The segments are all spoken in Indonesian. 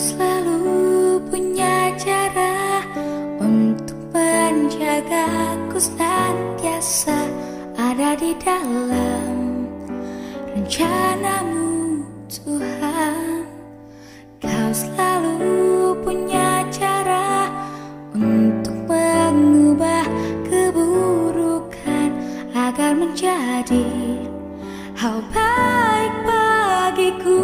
selalu punya cara untuk menjagaku, senantiasa ada di dalam rencanamu, Tuhan. Kau selalu punya cara untuk mengubah keburukan agar menjadi hal baik bagiku.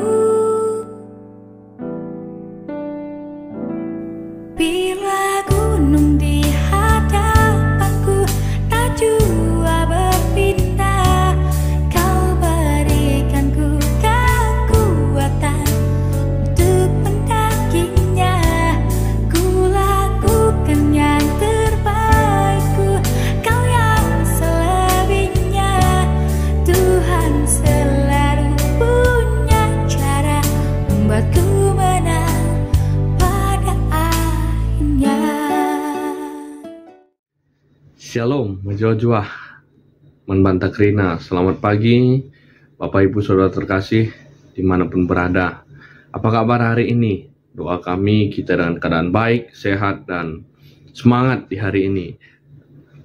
Bila gunung di hadapanku tak jua berpindah, kau berikanku kekuatan untuk mendakinya. Ku lakukan yang terbaikku, kau yang selebihnya. Tuhan selalu punya cara membuatku menang pada akhirnya. Shalom, menjua-jua, membantah Krina. Selamat pagi, Bapak Ibu Saudara terkasih, dimanapun berada. Apa kabar hari ini? Doa kami kita dengan keadaan baik, sehat, dan semangat di hari ini.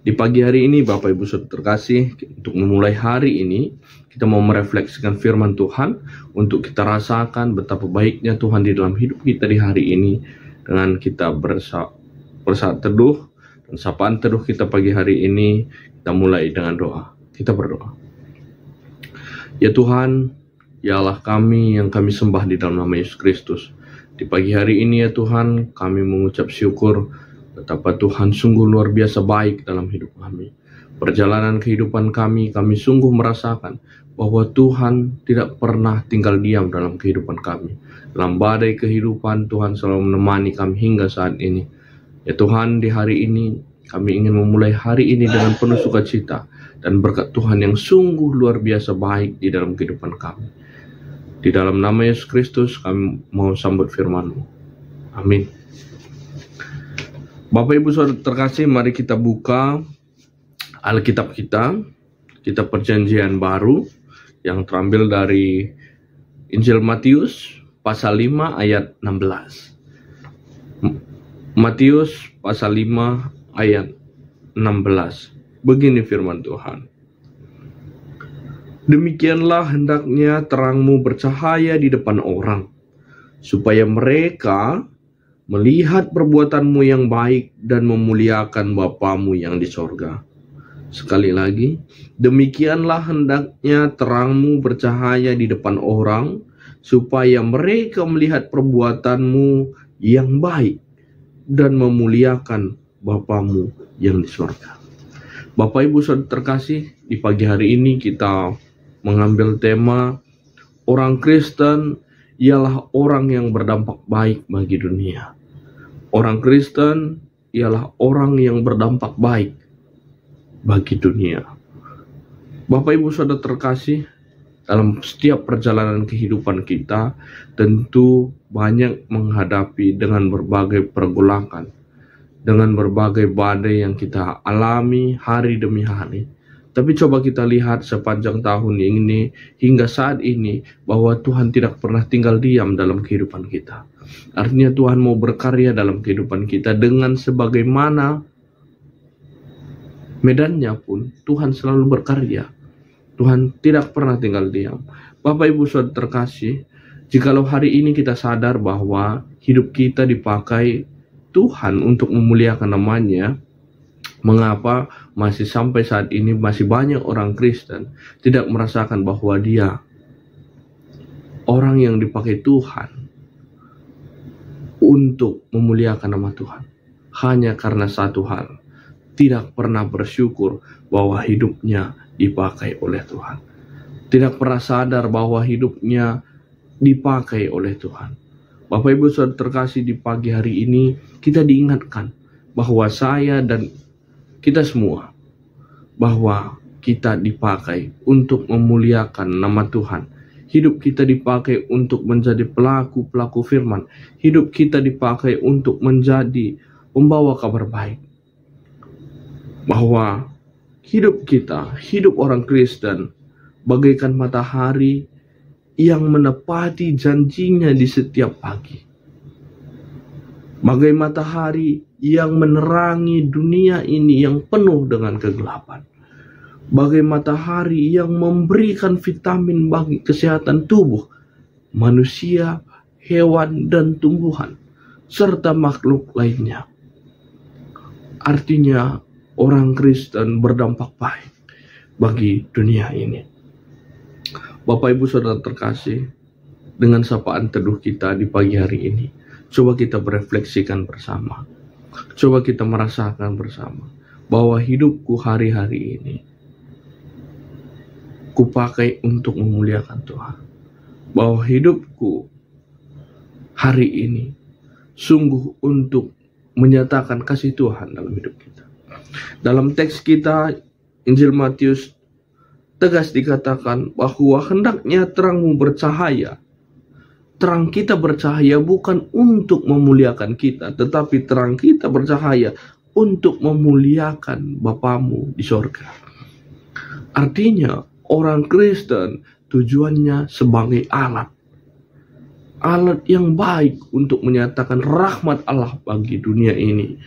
Di pagi hari ini, Bapak Ibu Saudara terkasih, untuk memulai hari ini, kita mau merefleksikan firman Tuhan untuk kita rasakan betapa baiknya Tuhan di dalam hidup kita di hari ini dengan kita bersaat teduh. Dan sapaan teduh kita pagi hari ini, kita mulai dengan doa. Kita berdoa. Ya Tuhan, ya Allah kami yang kami sembah di dalam nama Yesus Kristus. Di pagi hari ini ya Tuhan, kami mengucap syukur betapa Tuhan sungguh luar biasa baik dalam hidup kami. Perjalanan kehidupan kami sungguh merasakan bahwa Tuhan tidak pernah tinggal diam dalam kehidupan kami. Dalam badai kehidupan, Tuhan selalu menemani kami hingga saat ini. Ya Tuhan, di hari ini kami ingin memulai hari ini dengan penuh sukacita dan berkat Tuhan yang sungguh luar biasa baik di dalam kehidupan kami. Di dalam nama Yesus Kristus kami mau sambut firman-Mu. Amin. Bapak Ibu Saudara terkasih, mari kita buka Alkitab kita, Kitab Perjanjian Baru yang terambil dari Injil Matius pasal 5 ayat 16. Matius pasal 5 ayat 16. Begini firman Tuhan. Demikianlah hendaknya terangmu bercahaya di depan orang, supaya mereka melihat perbuatanmu yang baik dan memuliakan Bapamu yang di sorga. Sekali lagi, demikianlah hendaknya terangmu bercahaya di depan orang, supaya mereka melihat perbuatanmu yang baik dan memuliakan Bapamu yang di surga. Bapak Ibu Saudara terkasih, di pagi hari ini kita mengambil tema orang Kristen ialah orang yang berdampak baik bagi dunia. Orang Kristen ialah orang yang berdampak baik bagi dunia. Bapak Ibu Saudara terkasih, dalam setiap perjalanan kehidupan kita tentu banyak menghadapi dengan berbagai pergolakan, dengan berbagai badai yang kita alami hari demi hari. Tapi coba kita lihat sepanjang tahun ini hingga saat ini bahwa Tuhan tidak pernah tinggal diam dalam kehidupan kita. Artinya Tuhan mau berkarya dalam kehidupan kita dengan sebagaimana medannya pun Tuhan selalu berkarya. Tuhan tidak pernah tinggal diam. Bapak Ibu Saudara terkasih, jikalau hari ini kita sadar bahwa hidup kita dipakai Tuhan untuk memuliakan namanya, mengapa masih sampai saat ini masih banyak orang Kristen tidak merasakan bahwa dia orang yang dipakai Tuhan untuk memuliakan nama Tuhan? Hanya karena satu hal, tidak pernah bersyukur bahwa hidupnya dipakai oleh Tuhan. Tidak pernah sadar bahwa hidupnya dipakai oleh Tuhan. Bapak Ibu Saudara terkasih, di pagi hari ini kita diingatkan bahwa saya dan kita semua, bahwa kita dipakai untuk memuliakan nama Tuhan. Hidup kita dipakai untuk menjadi pelaku-pelaku firman. Hidup kita dipakai untuk menjadi pembawa kabar baik. Bahwa hidup kita, hidup orang Kristen, bagaikan matahari yang menepati janjinya di setiap pagi. bagai matahari yang menerangi dunia ini yang penuh dengan kegelapan, bagai matahari yang memberikan vitamin bagi kesehatan tubuh manusia, hewan, dan tumbuhan, serta makhluk lainnya. Artinya, orang Kristen berdampak baik bagi dunia ini. Bapak Ibu Saudara terkasih, dengan sapaan teduh kita di pagi hari ini, coba kita berefleksikan bersama. Coba kita merasakan bersama bahwa hidupku hari-hari ini kupakai untuk memuliakan Tuhan. Bahwa hidupku hari ini sungguh untuk menyatakan kasih Tuhan dalam hidup kita. Dalam teks kita, Injil Matius tegas dikatakan bahwa hendaknya terangmu bercahaya. Terang kita bercahaya bukan untuk memuliakan kita, tetapi terang kita bercahaya untuk memuliakan Bapamu di sorga. Artinya, orang Kristen tujuannya sebagai alat yang baik untuk menyatakan rahmat Allah bagi dunia ini.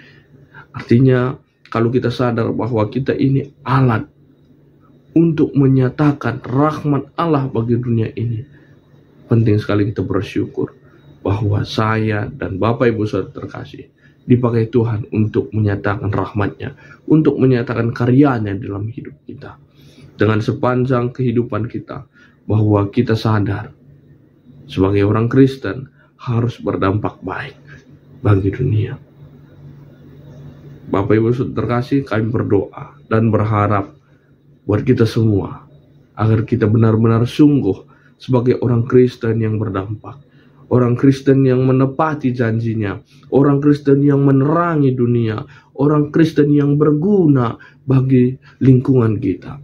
Artinya, kalau kita sadar bahwa kita ini alat untuk menyatakan rahmat Allah bagi dunia ini, penting sekali kita bersyukur bahwa saya dan Bapak Ibu Saudara terkasih dipakai Tuhan untuk menyatakan rahmatnya, untuk menyatakan karyanya dalam hidup kita. Dengan sepanjang kehidupan kita, bahwa kita sadar sebagai orang Kristen harus berdampak baik bagi dunia. Bapak Ibu Saudara terkasih, kami berdoa dan berharap buat kita semua agar kita benar-benar sungguh sebagai orang Kristen yang berdampak, orang Kristen yang menepati janjinya, orang Kristen yang menerangi dunia, orang Kristen yang berguna bagi lingkungan kita.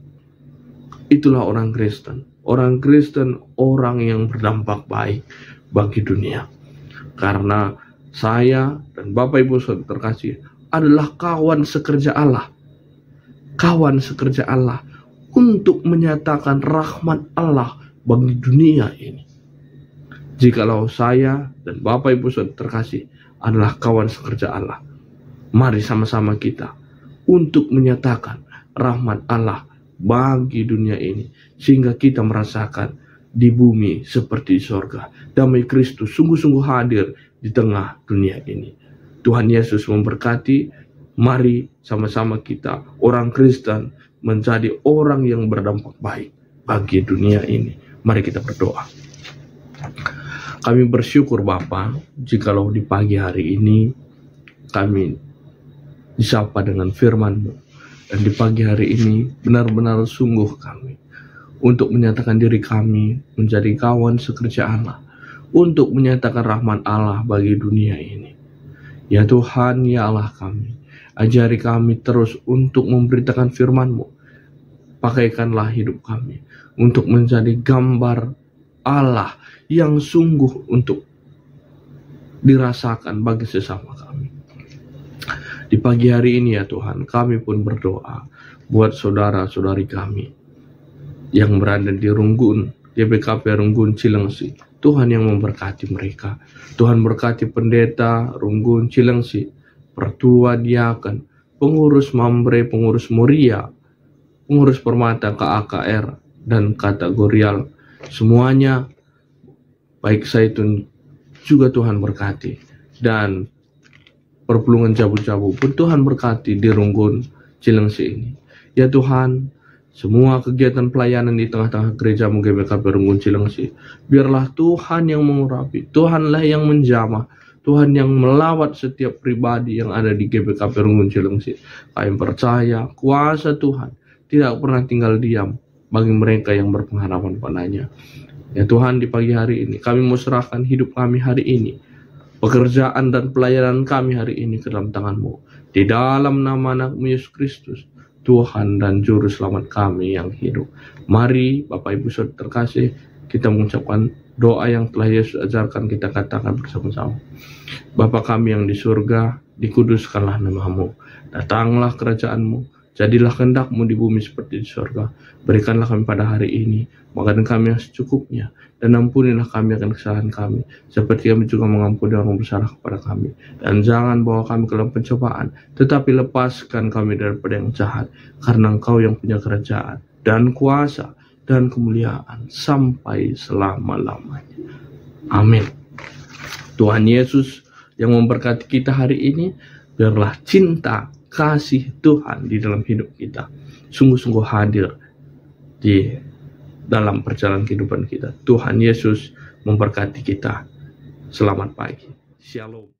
Itulah orang Kristen. Orang Kristen, orang yang berdampak baik bagi dunia. Karena saya dan Bapak Ibu Saudara terkasih adalah kawan sekerja Allah. Kawan sekerja Allah untuk menyatakan rahmat Allah bagi dunia ini. Jikalau saya dan Bapak Ibu Saudara terkasih adalah kawan sekerja Allah, mari sama-sama kita untuk menyatakan rahmat Allah bagi dunia ini, sehingga kita merasakan di bumi seperti di sorga. Damai Kristus sungguh-sungguh hadir di tengah dunia ini. Tuhan Yesus memberkati. Mari sama-sama kita, orang Kristen, menjadi orang yang berdampak baik bagi dunia ini. Mari kita berdoa. Kami bersyukur Bapa, jikalau di pagi hari ini kami disapa dengan firman-Mu. Dan di pagi hari ini benar-benar sungguh kami untuk menyatakan diri kami menjadi kawan sekerja Allah, untuk menyatakan rahmat Allah bagi dunia ini. Ya Tuhan, ya Allah kami, ajari kami terus untuk memberitakan firman-Mu. Pakaikanlah hidup kami untuk menjadi gambar Allah yang sungguh untuk dirasakan bagi sesama kami. Di pagi hari ini ya Tuhan, kami pun berdoa buat saudara-saudari kami yang berada di Runggun, GBKP Runggun Cilengsi. Tuhan yang memberkati mereka. Tuhan berkati pendeta Runggun Cilengsi, pertua diaken, pengurus Mambre, pengurus Moria, pengurus Permata KAKR, dan kategorial. Semuanya, baik Zaitun juga Tuhan berkati. Dan perpulungan Jabu-Jabu pun Tuhan berkati di Runggun Cilengsi ini. Ya Tuhan, semua kegiatan pelayanan di tengah-tengah gereja GBKP Runggun Cilengsi, biarlah Tuhan yang mengurapi, Tuhanlah yang menjamah, Tuhan yang melawat setiap pribadi yang ada di GBKP Runggun Cilengsi. Kami percaya kuasa Tuhan tidak pernah tinggal diam bagi mereka yang berpengharapan padanya. Ya Tuhan, di pagi hari ini kami mau serahkan hidup kami hari ini, pekerjaan dan pelayanan kami hari ini ke dalam tangan-Mu. Di dalam nama anak-Mu Yesus Kristus, Tuhan dan Juru Selamat kami yang hidup. Mari Bapak Ibu Saudara terkasih, kita mengucapkan doa yang telah Yesus ajarkan, kita katakan bersama-sama. Bapa kami yang di surga, dikuduskanlah nama-Mu. Datanglah kerajaan-Mu, Jadilah kehendak-Mu di bumi seperti di surga. Berikanlah kami pada hari ini makanan kami yang secukupnya, dan ampunilah kami akan kesalahan kami, seperti kami juga mengampuni orang bersalah kepada kami. Dan jangan bawa kami ke dalam pencobaan, tetapi lepaskan kami daripada yang jahat, karena Engkau yang punya kerajaan, dan kuasa, dan kemuliaan, sampai selama-lamanya. Amin. Tuhan Yesus yang memberkati kita hari ini, biarlah cinta kasih Tuhan di dalam hidup kita sungguh-sungguh hadir di dalam perjalanan kehidupan kita. Tuhan Yesus memberkati kita. Selamat pagi. Shalom.